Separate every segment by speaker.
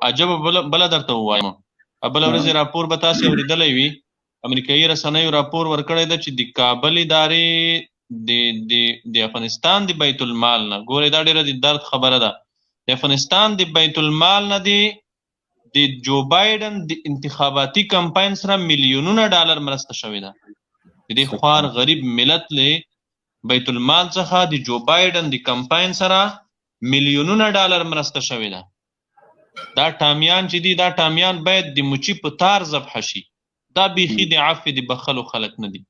Speaker 1: عجبه بله درته ووایم، بله ورځ راپور به تاسې اورېدلی وي، امریکایي رسنیو راپور ورکړی ده چې د کابل ادارې د افغانستان د بیت المال نه، ګورئ دا ډېره د درد خبره ده، د افغانستان د بیت المال نه د جو بایډن د انتخاباتي کمپاین سره میلیونونه ډالر مرسته شوې ده. د دې خوار غریب ملت له بیت المال څخه د جو بایډن د کمپاین سره میلیونونه ډالر مرسته شوې ده. دا ټامیان چې دي، دا ټامیان باید د مچي په تار ذبح شي. دا بیخي د عفو د بخلو خلک نه دي.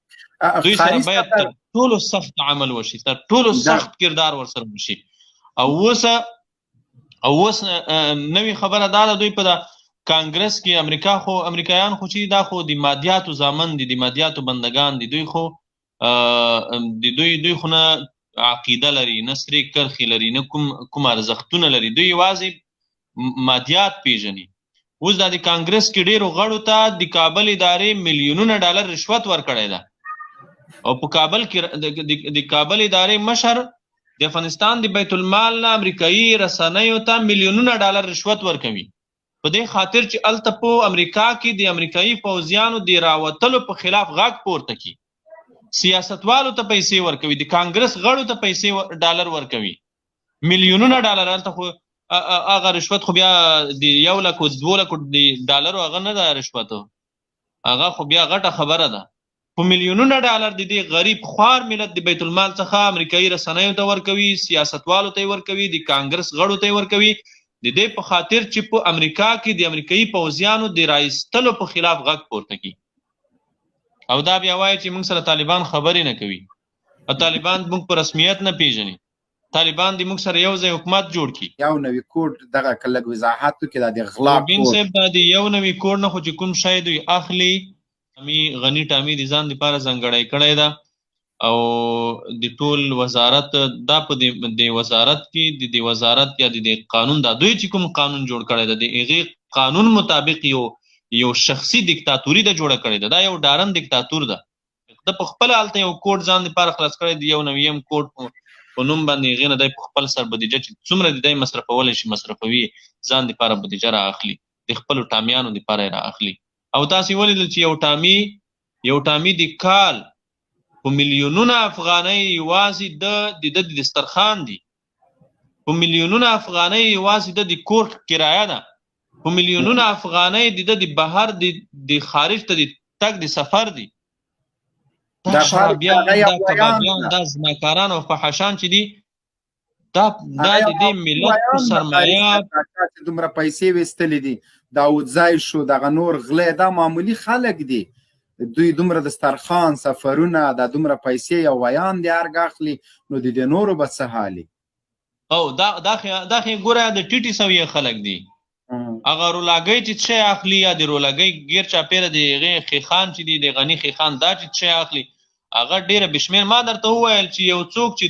Speaker 1: دوی سره باید تر ټولو سخت عمل وشي، تر ټولو سخت کردار ورسره وشي. او اوس نوې خبره دا ده، دوی په کانګرس کې امریکایان خو چې دا خو د مادیاتو زامن دي، د مادیاتو بندگان دي. دوی خو دوی خو نه عقیده لري، نه سرې کرښې لري، نه کوم ارزښتونه لري. دوی یوازې مادیات پیژني. اوس دا د کانګرس کې ډېرو غړو ته د کابل ادارې میلیونونه ډالر رشوت ورکړی ده، او په کابل کې د کابل ادارې مشر د افغانستان د بیت المال نه امریکایي رسنیو ته میلیونونه ډالر رشوت ورکوي، په دې خاطر چې هلته په امریکا کې د امریکایي پوځیانو د راوتلو په خلاف غږ پورته کړي. سیاستوالو ته پیسې ورکوي، د کانګرس غړو ته پیسې ډالر ورکوي، میلیونونه ډالر. هلته خو هغه رشوت خو بیا د 1 لک 2 لک ډالرو هغه نه ده رشوت، هغه خو بیا غټه خبره ده. په میلیونونه ډالر د دې غریب خوار ملت د بیت المال څخه امریکایي رسنیو ته ورکوي، سیاستوالو ته ورکوي، د کانګرس غړو ته ورکوي، د دې په خاطر چې په امریکا کې د امریکایي پوځیانو د رایستلو په خلاف غږ پورته کړي. او دا بیا وایي چې موږ سره طالبان خبرې نه کوي، او طالبان موږ په رسمیت نه پیژني، طالبان د موږ سره یو ځای حکومت جوړ کړي.
Speaker 2: یو نوی کوډ دغه کلک وضاحت وکړي د غلا
Speaker 1: روبین صاحب دا د یو نوی کوډ نه خو چې کوم شی دوی اخلي، غني ټامي د ځان لپاره ځانګړی کړی ده، او د ټول وزارت دا په د وزارت کې د وزارت یا د قانون دا دوی چې کوم قانون جوړ کړی ده، د هغې قانون مطابق یو شخصي دیکتاتوري ده جوړه کړې ده. دا یو ډارن دیکتاتور ده. د په خپل هلته یو کوډ ځان لپاره خلاص کړی دی، یو نویم کوډ په نوم باندې هغې نه دی په خپل سر بودیجه چې څومره د دی مصرفولی شي مصرفوي، ځان لپاره بودیجه را اخلي، د خپلو ټامیانو لپاره یې را اخلي. او تاسې ولیدل چې یو ټامي د کال په میلیونونه افغانۍ یوازې د دسترخوان دي، په میلیونونه افغانۍ یوازې د کور کرایه ده، په میلیونونه افغانۍ د بهر د خارج ته د تګ د سفر دي. دا شرابیان، دا کبابیان، دا زناکاران او فحاشان چې دي، دا د دې ملت په سرمایه
Speaker 2: دومره پیسې ویستلې دي، داودزی شو، دغه نور غلې، دا معمولي خلک دي. دوی دومره دسترخوان، سفرونه، دا دومره پیسې یو ویان دی ارګ اخلي، نو د دې نورو به څه حالي؟
Speaker 1: او دا خې ګوره د ټیټي سویې خلک دي. هغه رولاګۍ چې شی اخلي، یا د رولاګۍ غیر چاپیره د هغې خیخان چې دي، د غني خیخان، دا چې شی اخلي هغه ډېره بشمیر. ما درته وویل چې یو څوک چې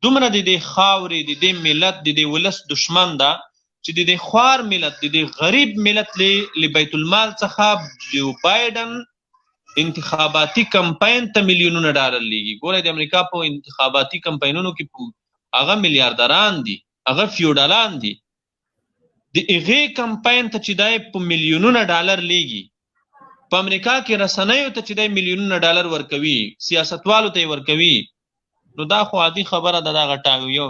Speaker 1: دومره د دې خاورې، د دې ملت، د دې ولس دشمن ده، چې د دې خوار ملت، د دې غریب ملت له بیت المال څخه جو بایډن انتخاباتي کمپاین ته میلیونونه ډالر لیږي. ګوره د امریکا په انتخاباتي کمپاینونو کې هغه میلیاردران دي، هغه فیوډالان دي. د هغې کمپاین ته چې دی په میلیونونه ډالر لیږي، په امریکا کې رسنیو ته چې دی میلیونونه ډالر ورکوي، سیاستوالو ته یې ورکوي، نو دا خو عادي خبره ده. دغه یو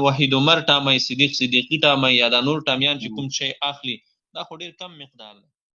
Speaker 1: وحید عمر ټامی، صدیق صدیقي ټامی، یا دا نور ټامیان چې کوم شی اخلي، دا خو ډېر کم مقدار ده.